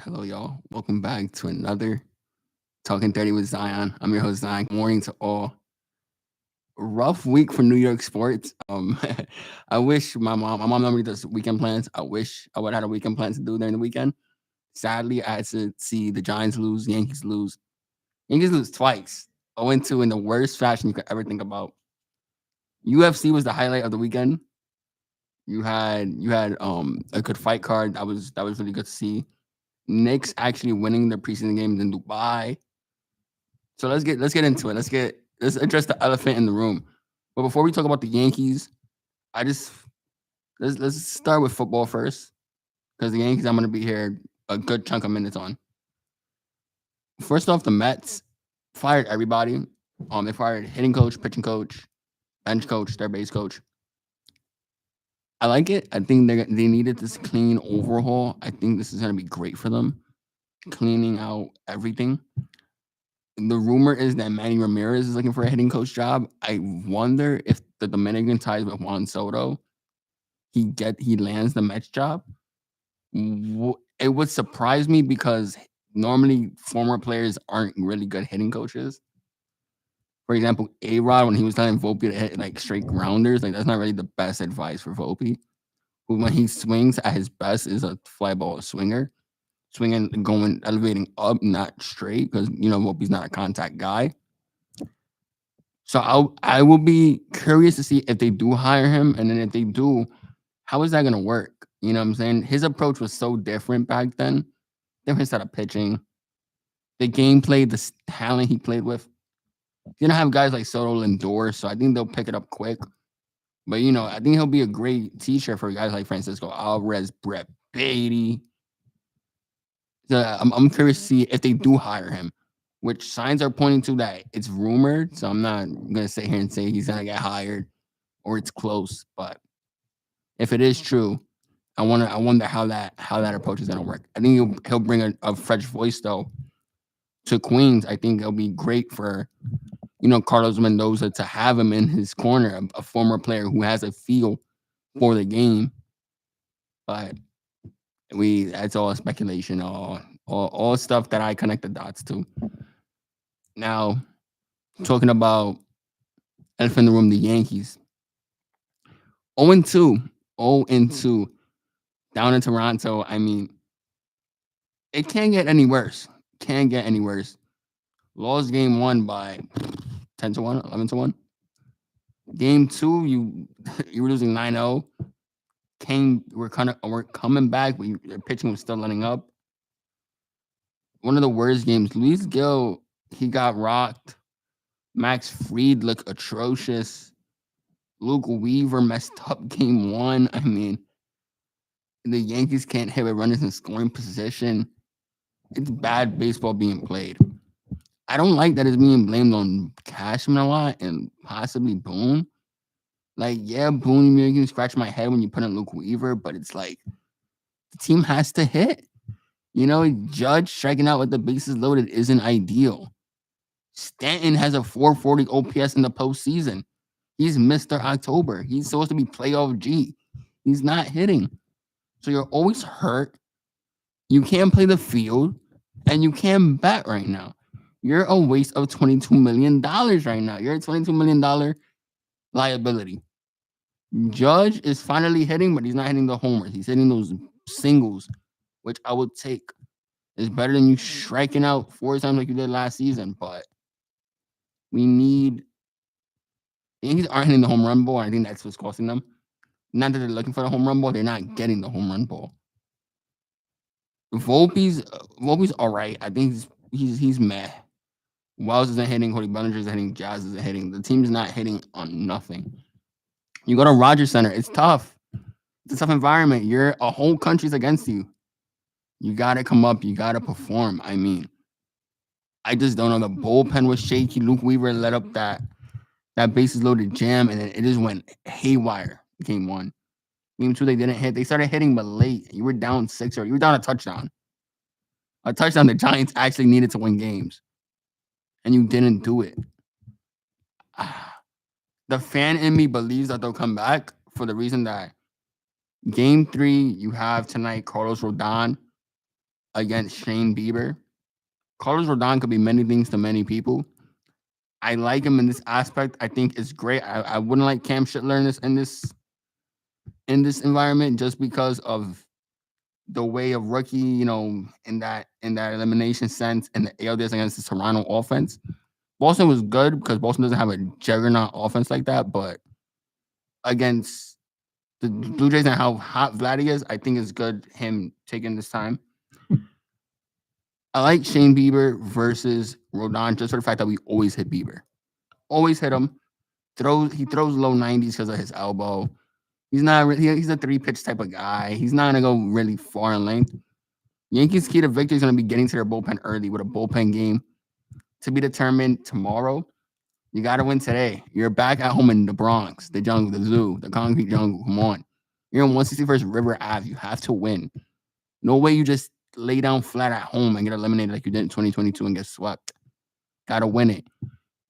Hello, y'all. Welcome back to another Talking 30 with Zion. I'm your host, Zion. Good morning to all. Rough week for New York sports. I wish my mom normally does weekend plans. I wish I would have had a weekend plan to do during the weekend. Sadly, I had to see the Giants lose, Yankees lose. Yankees lose twice. 0-2 in the worst fashion you could ever think about. UFC was the highlight of the weekend. You had a good fight card. That was really good to see. Knicks actually winning their preseason games in Dubai. So let's get into it. Let's address the elephant in the room. But before we talk about the Yankees, I just let's start with football first because the Yankees I'm gonna be here a good chunk of minutes on. First off, the Mets fired everybody. They fired hitting coach, pitching coach, bench coach, their base coach. I like it. I think they needed this clean overhaul. I think this is gonna be great for them, cleaning out everything. The rumor is that Manny Ramirez is looking for a hitting coach job. I wonder if the Dominican ties with Juan Soto, he lands the Mets job. It would surprise me because normally former players aren't really good hitting coaches. For example, A Rod when he was telling Volpe to hit like straight grounders, like that's not really the best advice for Volpe. Who when he swings at his best is a fly ball swinger, swinging going elevating up, not straight because Volpe's not a contact guy. So I will be curious to see if they do hire him, and then if they do, how is that gonna work? You know what I'm saying? His approach was so different back then. Different set of pitching, the gameplay, talent he played with. You don't have guys like Soto Lindor, so I think they'll pick it up quick. But I think he'll be a great teacher for guys like Francisco Alvarez, Brett Beatty. So I'm curious to see if they do hire him, which signs are pointing to that it's rumored. So I'm not gonna sit here and say he's gonna get hired or it's close. But if it is true, I wonder how that approach is gonna work. I think he'll bring a fresh voice though to Queens. I think it'll be great for Carlos Mendoza to have him in his corner, a former player who has a feel for the game. But that's all speculation, all stuff that I connect the dots to. Now talking about elephant in the room, the Yankees. 0-2. 0-2. Down in Toronto. I mean, it can't get any worse. Can't get any worse. Lost game one by 10-1, 11-1. Game two, you were losing 9-0. We're coming back, but your pitching was still letting up. One of the worst games. Luis Gil, he got rocked. Max Fried looked atrocious. Luke Weaver messed up game one. I mean, the Yankees can't hit with runners in scoring position. It's bad baseball being played. I don't like that it's being blamed on Cashman a lot and possibly Boone. Like, yeah, Boone, you making me scratch my head when you put in Luke Weaver, but it's like the team has to hit. Judge striking out with the bases loaded isn't ideal. Stanton has a 440 OPS in the postseason. He's Mr. October. He's supposed to be playoff G. He's not hitting. So you're always hurt. You can't play the field and you can't bat right now. You're a waste of $22 million right now. You're a $22 million liability. Judge is finally hitting, but he's not hitting the homers. He's hitting those singles, which I would take. It's better than you striking out 4 times like you did last season. But we need the Yankees aren't hitting the home run ball. I think that's what's costing them. Not that they're looking for the home run ball, they're not getting the home run ball. Volpe's all right. I think he's meh. Wells isn't hitting. Cody Bellinger isn't hitting. Jazz isn't hitting. The team's not hitting on nothing. You go to Rogers Center. It's tough. It's a tough environment. A whole country's against you. You gotta come up. You gotta perform. I mean, I just don't know. The bullpen was shaky. Luke Weaver let up that bases loaded jam, and then it just went haywire. Game one. Game two, they didn't hit. They started hitting, but late. You were down 6 or you were down a touchdown. A touchdown the Giants actually needed to win games, and you didn't do it. The fan in me believes that they'll come back for the reason that game three, you have tonight Carlos Rodon. against Shane Bieber. Carlos Rodon could be many things to many people. I like him in this aspect. I think it's great. I wouldn't like Cam Shittler in this environment just because of the way of rookie, in that elimination sense and the ALDS against the Toronto offense. Boston was good because Boston doesn't have a juggernaut offense like that, but against the Blue Jays and how hot Vladdy is, I think it's good him taking this time. I like Shane Bieber versus Rodon just for the fact that we always hit Bieber. Always hit him. He throws low 90s because of his elbow. He's not he's a 3-pitch type of guy. He's not gonna go really far in length. Yankees' key to victory is gonna be getting to their bullpen early with a bullpen game to be determined tomorrow. You gotta win today. You're back at home in the Bronx, the jungle, the zoo, the concrete jungle. Come on. You're on 161st River Ave. You have to win. No way you just lay down flat at home and get eliminated like you did in 2022 and get swept. Gotta win it.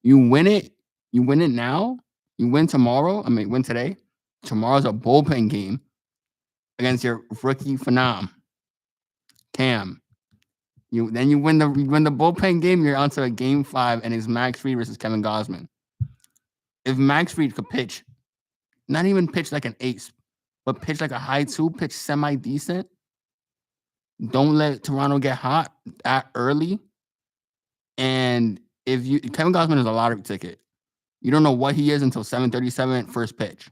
You win it. You win it now. You win tomorrow. Win today. Tomorrow's a bullpen game against your rookie phenom, Cam. You win the bullpen game. You're on to a game 5, and it's Max Fried versus Kevin Gausman. If Max Fried could pitch, not even pitch like an ace, but pitch like a high 2, pitch semi decent. Don't let Toronto get hot that early. And Kevin Gausman is a lottery ticket. You don't know what he is until 7:37 first pitch.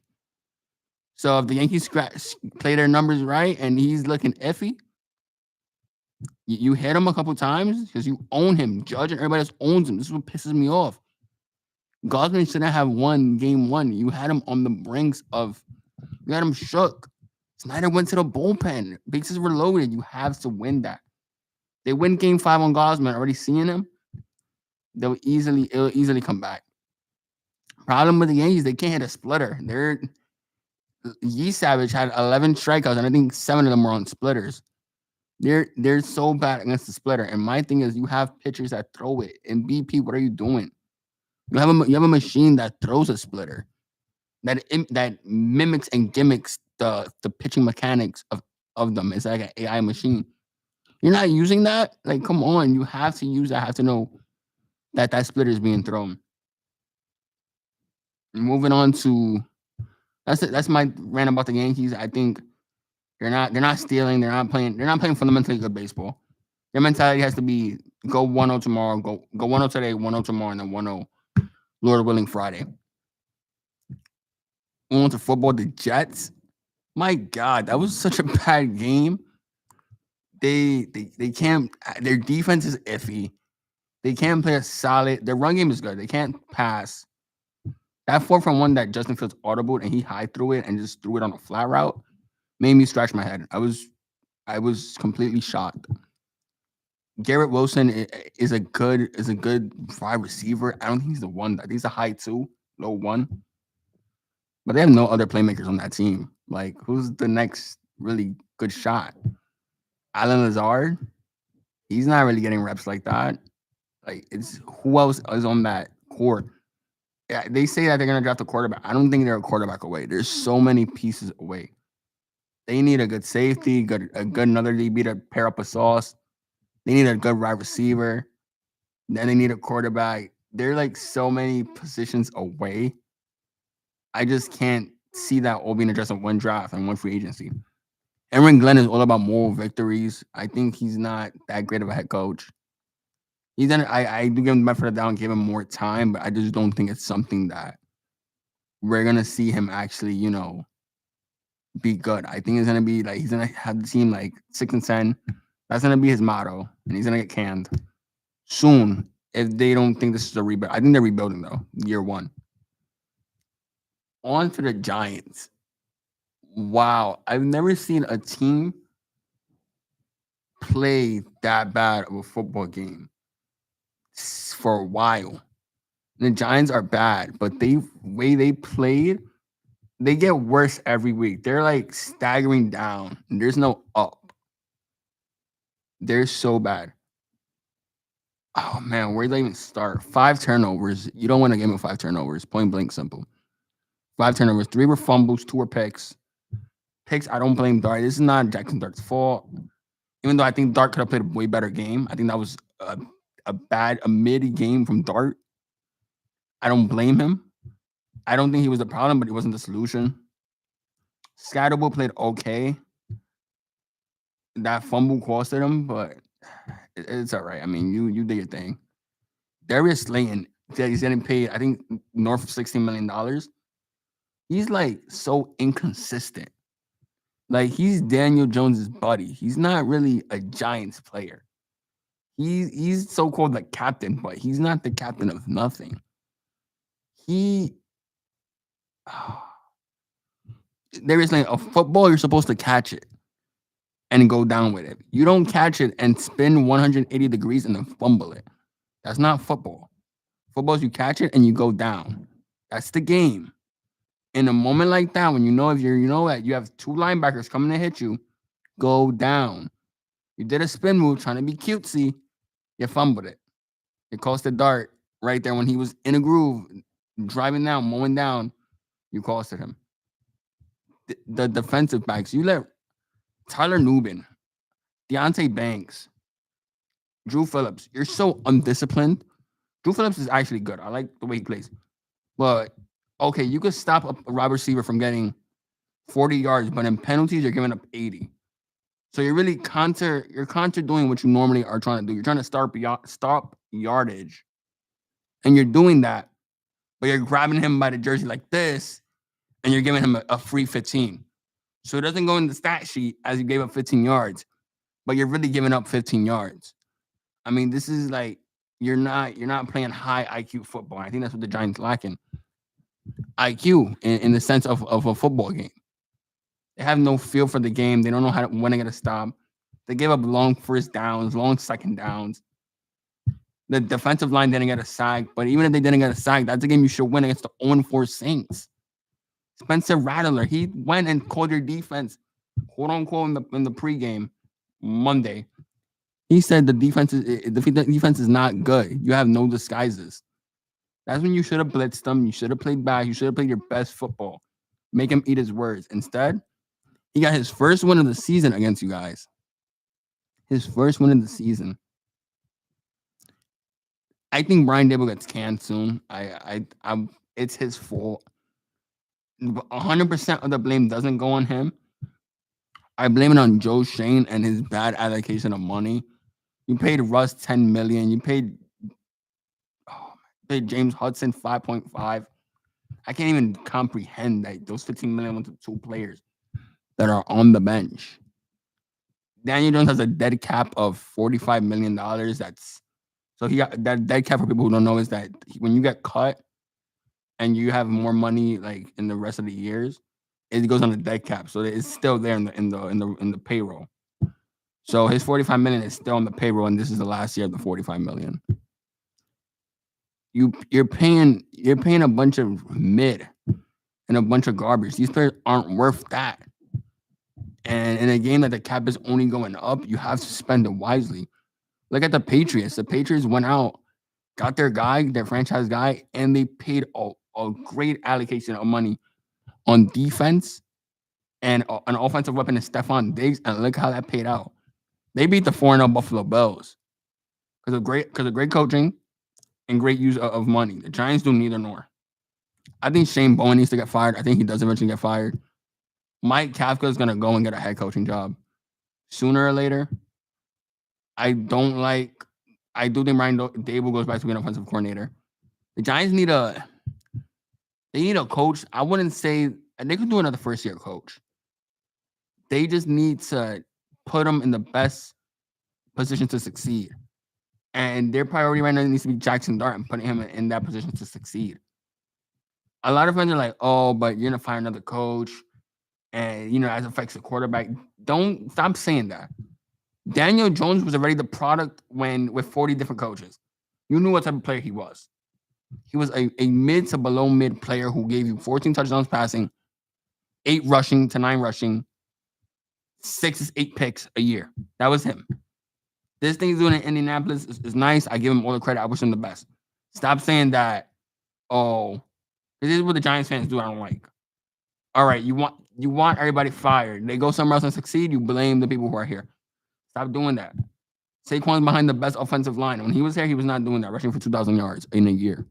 So if the Yankees play their numbers right and he's looking iffy, you hit him a couple times because you own him. Judge and everybody else owns him. This is what pisses me off. Gausman shouldn't have won game 1. You had him on the brinks of, you had him shook. Snyder went to the bullpen. Bases were loaded. You have to win that. They win game 5 on Gausman, already seeing him. It'll easily come back. Problem with the Yankees, they can't hit a splitter. Yee Savage had 11 strikeouts, and I think 7 of them were on splitters. They're so bad against the splitter. And my thing is, you have pitchers that throw it. And BP, what are you doing? You have a machine that throws a splitter, that mimics and gimmicks the pitching mechanics of them. It's like an AI machine. You're not using that? Like, come on. You have to use that. I have to know that splitter is being thrown. Moving on to that's my rant about the Yankees. I think they're not stealing. They're not playing fundamentally good baseball. Their mentality has to be go 1-0 tomorrow, go 1-0 today, 1-0 tomorrow, and then 1-0, Lord willing, Friday. On to football, the Jets. My God, that was such a bad game. They can't. Their defense is iffy. They can't play a solid. Their run game is good. They can't pass. That 4-1 that Justin Fields audibled and he high threw it and just threw it on a flat route made me scratch my head. I was completely shocked. Garrett Wilson is a good wide receiver. I don't think he's the one. I think he's a high 2, low 1. But they have no other playmakers on that team. Like, who's the next really good shot? Allen Lazard? He's not really getting reps like that. Like, it's who else is on that court? Yeah, they say that they're going to draft a quarterback. I don't think they're a quarterback away. There's so many pieces away. They need a good safety, a good another DB to pair up a sauce. They need a good wide receiver. Then they need a quarterback. They're like so many positions away. I just can't see that all being addressed in one draft and one free agency. Aaron Glenn is all about moral victories. I think he's not that great of a head coach. I do give him the benefit of the doubt and give him more time, but I just don't think it's something that we're gonna see him actually, be good. I think it's gonna be like he's gonna have the team like 6-10. That's gonna be his motto, and he's gonna get canned soon if they don't think this is a rebuild. I think they're rebuilding though, year 1. On to the Giants. Wow, I've never seen a team play that bad of a football game for a while. The Giants are bad, but the way they played, they get worse every week. They're like staggering down. And there's no up. They're so bad. Oh man, where do they even start? 5 turnovers. You don't win a game with 5 turnovers. Point blank simple. 5 turnovers. 3 were fumbles. 2 were picks. I don't blame Dart. This is not Jackson Dart's fault. Even though I think Dart could have played a way better game, I think that was a mid game from Dart. I don't blame him. I don't think he was the problem, but he wasn't the solution. Scatterable played okay. That fumble costed him, but it's all right. I mean, you did your thing. Darius Slayton, he's getting paid, I think, north of $16 million. He's like so inconsistent. Like he's Daniel Jones's buddy. He's not really a Giants player. He's so called the captain, but he's not the captain of nothing. He there is like a football, you're supposed to catch it and go down with it. You don't catch it and spin 180 degrees and then fumble it. That's not football. Football is you catch it and you go down. That's the game. In a moment like that, when you know that you have two linebackers coming to hit you, go down. You did a spin move trying to be cutesy, you fumbled it. It cost a Dart right there when he was in a groove, driving down, mowing down. You costed him. The defensive backs, you let Tyler Nubin, Deonte Banks, Drew Phillips. You're so undisciplined. Drew Phillips is actually good. I like the way he plays. But okay, you could stop a wide receiver from getting 40 yards, but in penalties, you're giving up 80. So you're really counter doing what you normally are trying to do. You're trying to stop yardage. And you're doing that, but you're grabbing him by the jersey like this, and you're giving him a free 15. So it doesn't go in the stat sheet as you gave up 15 yards, but you're really giving up 15 yards. I mean, this is like you're not playing high IQ football. I think that's what the Giants lacking. IQ in the sense of a football game. They have no feel for the game. They don't know when they're gonna stop. They gave up long first downs, long second downs. The defensive line didn't get a sack, but even if they didn't get a sack, that's a game you should win against the 0-4 Saints. Spencer Rattler, he went and called your defense, quote unquote, in the pregame Monday. He said the defense is not good. You have no disguises. That's when you should have blitzed them. You should have played back. You should have played your best football. Make him eat his words. Instead, he got his first win of the season against you guys. His first win of the season. I think Brian Dable gets canned soon. It's his fault. 100% of the blame doesn't go on him. I blame it on Joe Schoen and his bad allocation of money. You paid Russ $10 million. You paid James Hudson 5.5. I can't even comprehend that those $15 million went to two players that are on the bench. Daniel Jones has a dead cap of $45 million. So he got that dead cap, for people who don't know, is that when you get cut and you have more money like in the rest of the years, it goes on the dead cap. So it's still there in the payroll. So his $45 million is still on the payroll, and this is the last year of the $45 million. You're paying a bunch of mid and a bunch of garbage. These players aren't worth that. And in a game that the cap is only going up, you have to spend it wisely. Look at the Patriots. The Patriots went out, got their guy, their franchise guy, and they paid a great allocation of money on defense and an offensive weapon is Stephon Diggs. And look how that paid out. They beat the 4-0 Buffalo Bills because of great coaching and great use of money. The Giants do neither nor. I think Shane Bowen needs to get fired. I think he does eventually get fired. Mike Kafka is going to go and get a head coaching job sooner or later. I do think Brian Dable goes back to being an offensive coordinator. The Giants need a coach. I wouldn't say they could do another first-year coach. They just need to put them in the best position to succeed. And their priority right now needs to be Jackson Dart and putting him in that position to succeed. A lot of fans are like, oh, but you're going to fire another coach. And, as affects the quarterback. Don't stop saying that. Daniel Jones was already the product with 40 different coaches. You knew what type of player he was. He was a mid to below mid player who gave you 14 touchdowns passing, 8 rushing to 9 rushing, 8 picks a year. That was him. This thing he's doing in Indianapolis is nice. I give him all the credit. I wish him the best. Stop saying that, this is what the Giants fans do I don't like. All right, you want everybody fired. They go somewhere else and succeed, you blame the people who are here. Stop doing that. Saquon's behind the best offensive line. When he was here, he was not doing that, rushing for 2,000 yards in a year.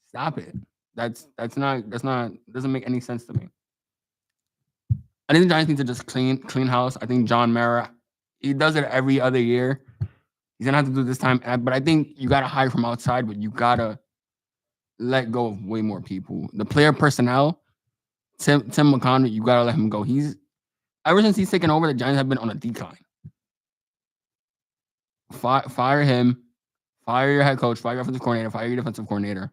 Stop it. That's not doesn't make any sense to me. I think the Giants need to just clean house. I think John Mara, he does it every other year. He's gonna have to do it this time, but I think you gotta hire from outside, but you gotta let go of way more people. The player personnel, Tim McConnell, you gotta let him go. He's ever since he's taken over, the Giants have been on a decline. Fire him, fire your head coach, fire your offensive coordinator, fire your defensive coordinator.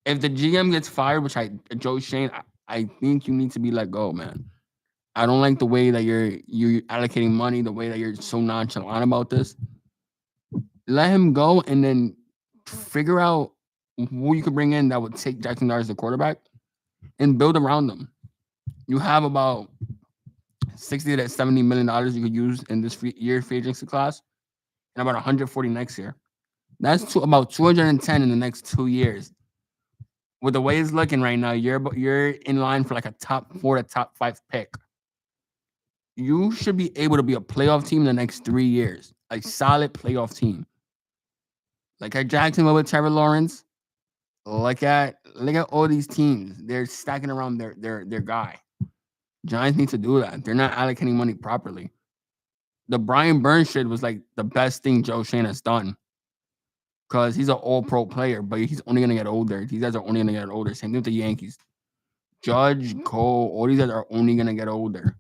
If the GM gets fired, which Joe Schoen, I think you need to be let go, man. I don't like the way that you're allocating money, the way that you're so nonchalant about this. Let him go and then figure out who you could bring in that would take Jackson Dart as the quarterback and build around them. You have about $60 to $70 million you could use in this year free agency class, and about 140 next year. That's about 210 in the next 2 years. With the way it's looking right now, you're in line for like a top 4 to top 5 pick. You should be able to be a playoff team in the next 3 years, a solid playoff team. Like at Jacksonville with Trevor Lawrence. Look at all these teams. They're stacking around their guy. Giants need to do that. They're not allocating money properly. The Brian Burns shit was like the best thing Joe Schoen has done. Because he's an all-pro player, but he's only going to get older. These guys are only going to get older. Same thing with the Yankees. Judge, Cole, all these guys are only going to get older.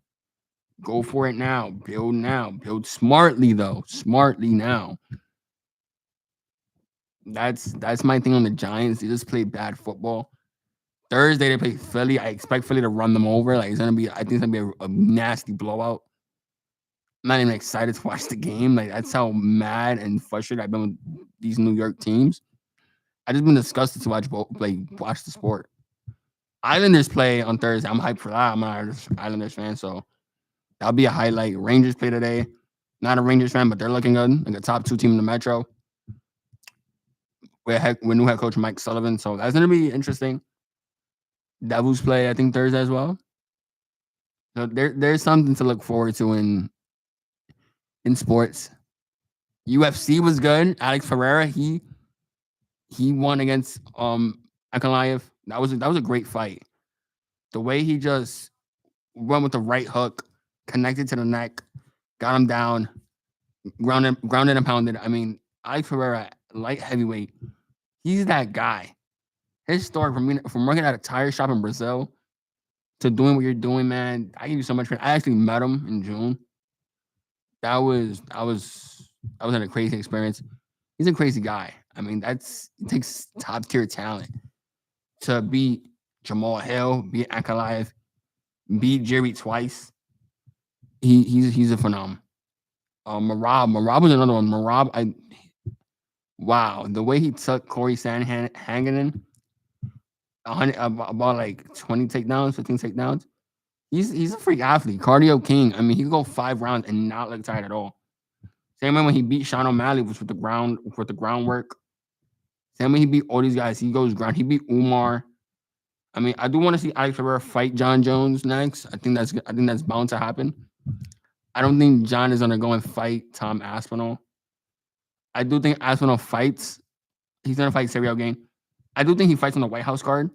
Go for it now. Build now. Build smartly, though. Smartly now. That's my thing on the Giants. They just play bad football. Thursday, they play Philly. I expect Philly to run them over. I think it's going to be a nasty blowout. I'm not even excited to watch the game. Like, that's how mad and frustrated I've been with these New York teams. I just been disgusted to watch the sport. Islanders play on Thursday. I'm hyped for that. I'm an Islanders fan, so that'll be a highlight. Rangers play today. Not a Rangers fan, but they're looking good. Like a top 2 team in the Metro. With new head coach Mike Sullivan, so that's gonna be interesting. Devils play, I think, Thursday as well. So there's something to look forward to in sports. UFC was good. Alex Pereira, he won against Ankalaev. That was a great fight. The way he just went with the right hook, connected to the neck, got him down, grounded and pounded. I mean, Alex Pereira, light heavyweight, he's that guy. His story from working at a tire shop in Brazil to doing what you're doing, man. I give you so much credit. I actually met him in June. I was in a crazy experience. He's a crazy guy. I mean, it takes top tier talent to beat Jamal Hill, beat Ankalaev, beat Jerry twice. He's a phenomenon. Marab was another one. Wow, the way he took Corey Sandhagen about like 20 takedowns, 15 takedowns. He's a freak athlete, cardio king. I mean, he could go 5 rounds and not look tired at all. Same way when he beat Sean O'Malley was with the groundwork. Same way he beat all these guys, he goes ground. He beat Umar. I mean, I do want to see Alex Pereira fight John Jones next. I think that's bound to happen. I don't think John is gonna go and fight Tom Aspinall. I do think Aspinall fights. He's gonna fight Ciryl Gane. I do think he fights on the White House card,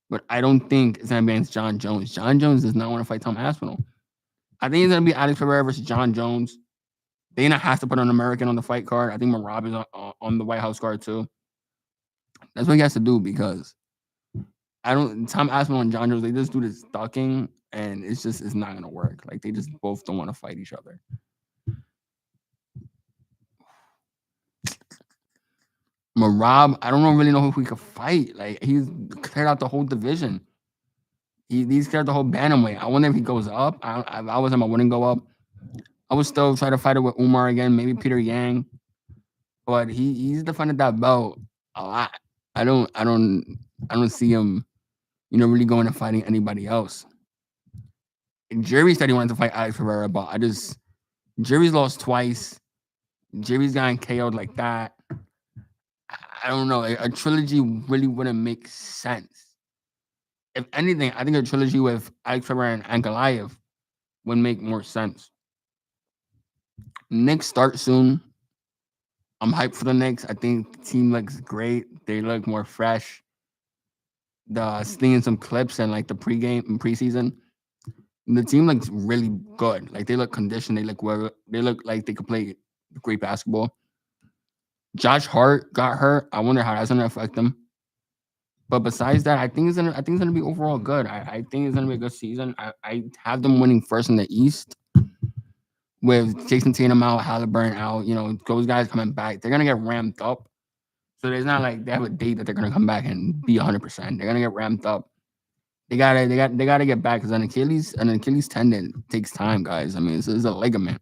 but I don't think it's gonna be against John Jones. John Jones does not want to fight Tom Aspinall. I think it's gonna be Alex Pereira versus John Jones. Dana has to put an American on the fight card. I think Marab is on the White House card too. That's what he has to do because Tom Aspinall and John Jones, they just do this ducking and it's not gonna work. Like they just both don't want to fight each other. Marab, I don't really know who he could fight. Like he's cleared out the whole division. He's cleared the whole bantamweight. I wonder if he goes up. If I was him, I wouldn't go up. I would still try to fight it with Umar again, maybe Peter Yang. But he's defended that belt a lot. I don't see him, really going and fighting anybody else. And Jerry said he wanted to fight Alex Pereira, but Jerry's lost twice. Jerry's gotten KO'd like that. I don't know. A trilogy really wouldn't make sense. If anything, I think a trilogy with Alex Pereira and Ankalaev would make more sense. Knicks start soon. I'm hyped for the Knicks. I think the team looks great. They look more fresh. Seeing some clips and like the pregame and preseason, the team looks really good. Like they look conditioned. They look well. They look like they could play great basketball. Josh Hart got hurt. I wonder how that's gonna affect them. But besides that, I think it's gonna be overall good. I think it's gonna be a good season. I have them winning first in the East with Jason Tatum out, Halliburton out. You know, those guys coming back. They're gonna get ramped up. So there's not like they have a date that they're gonna come back and be 100%. They're gonna get ramped up. They gotta get back because an Achilles tendon takes time, guys. I mean, it's a ligament.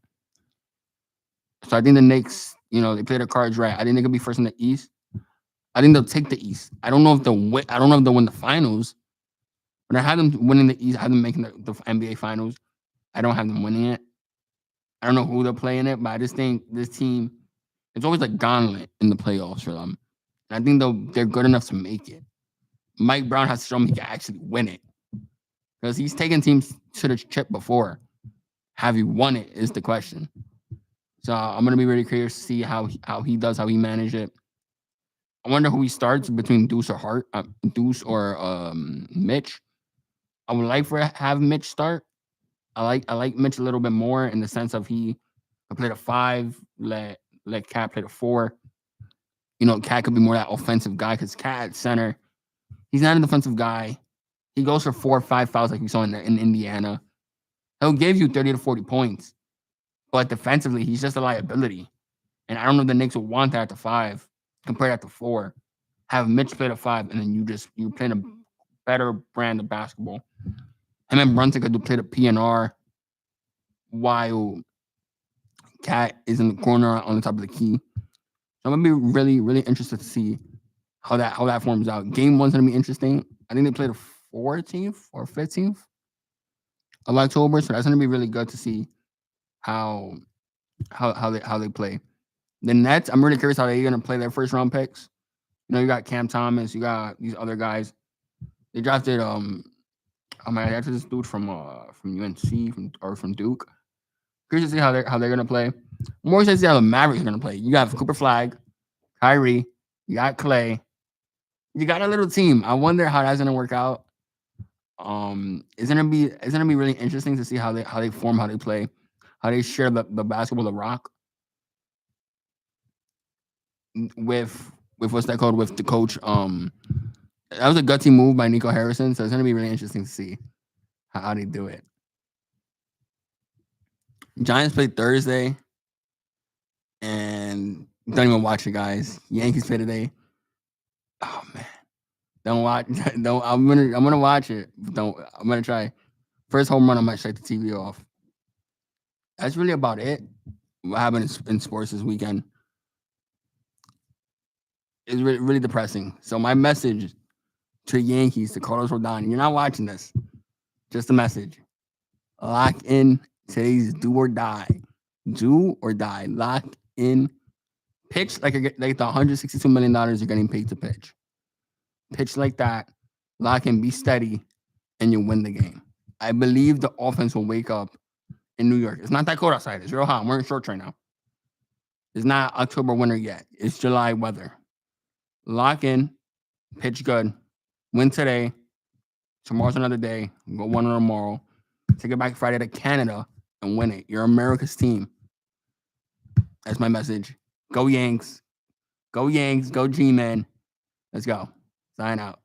So I think the Knicks, you know, they play their cards right. I think they could be first in the East. I think they'll take the East. I don't know if they'll win. I don't know if they'll win the finals, but I have them winning the East. I have them making the NBA finals. I don't have them winning it. I don't know who they'll play in it, but I just think this team, it's always like gauntlet in the playoffs for them. And I think they're good enough to make it. Mike Brown has to show me he can actually win it because he's taken teams to the chip before. Have you won it is the question. So I'm gonna be really curious to see how he does, how he manage it. I wonder who he starts between Deuce or Mitch. I would like for have Mitch start. I like Mitch a little bit more in the sense of he could play the 5, let Cat play the 4. You know, Cat could be more that offensive guy because Cat at center, he's not a defensive guy. He goes for 4 or 5 fouls like we saw in Indiana. He'll give you 30 to 40 points, but defensively, he's just a liability. And I don't know if the Knicks will want that at the 5 compared at the 4. Have Mitch play the 5, and then you play a better brand of basketball. Him and Brunson could play the PNR while Cat is in the corner on the top of the key. So I'm gonna be really, really interested to see how that forms out. Game 1's gonna be interesting. I think they play the 14th or 15th of October, so that's gonna be really good to see how they play. The Nets, I'm really curious how they're gonna play their first round picks. You know, you got Cam Thomas, you got these other guys. They drafted oh my god, that's this dude from UNC from Duke. Curious to see how they're gonna play. More excited to see how the Mavericks are gonna play. You got Cooper Flag, Kyrie, you got Clay, you got a little team. I wonder how that's gonna work out. It's gonna be really interesting to see how they form, how they play, how they share the basketball, the rock with what's that called with the coach. That was a gutsy move by Nico Harrison, so it's gonna be really interesting to see how they do it. Giants play Thursday, and don't even watch it, guys. Yankees play today. Oh man, don't watch. Don't. I'm gonna watch it. Don't. I'm gonna try. First home run, I might shut the TV off. That's really about it. What happened in sports this weekend is really, really depressing. So my message to Yankees, to Carlos Rodon, you're not watching this. Just a message. Lock in today's do or die. Do or die. Lock in. Pitch like the $162 million you're getting paid to pitch. Pitch like that. Lock in. Be steady, and you win the game. I believe the offense will wake up in New York. It's not that cold outside. It's real hot. I'm wearing shorts right now. It's not October winter yet. It's July weather. Lock in. Pitch good. Win today. Tomorrow's another day. Go one tomorrow. Take it back Friday to Canada and win it. You're America's team. That's my message. Go Yanks. Go Yanks. Go G-Men. Let's go. Sign out.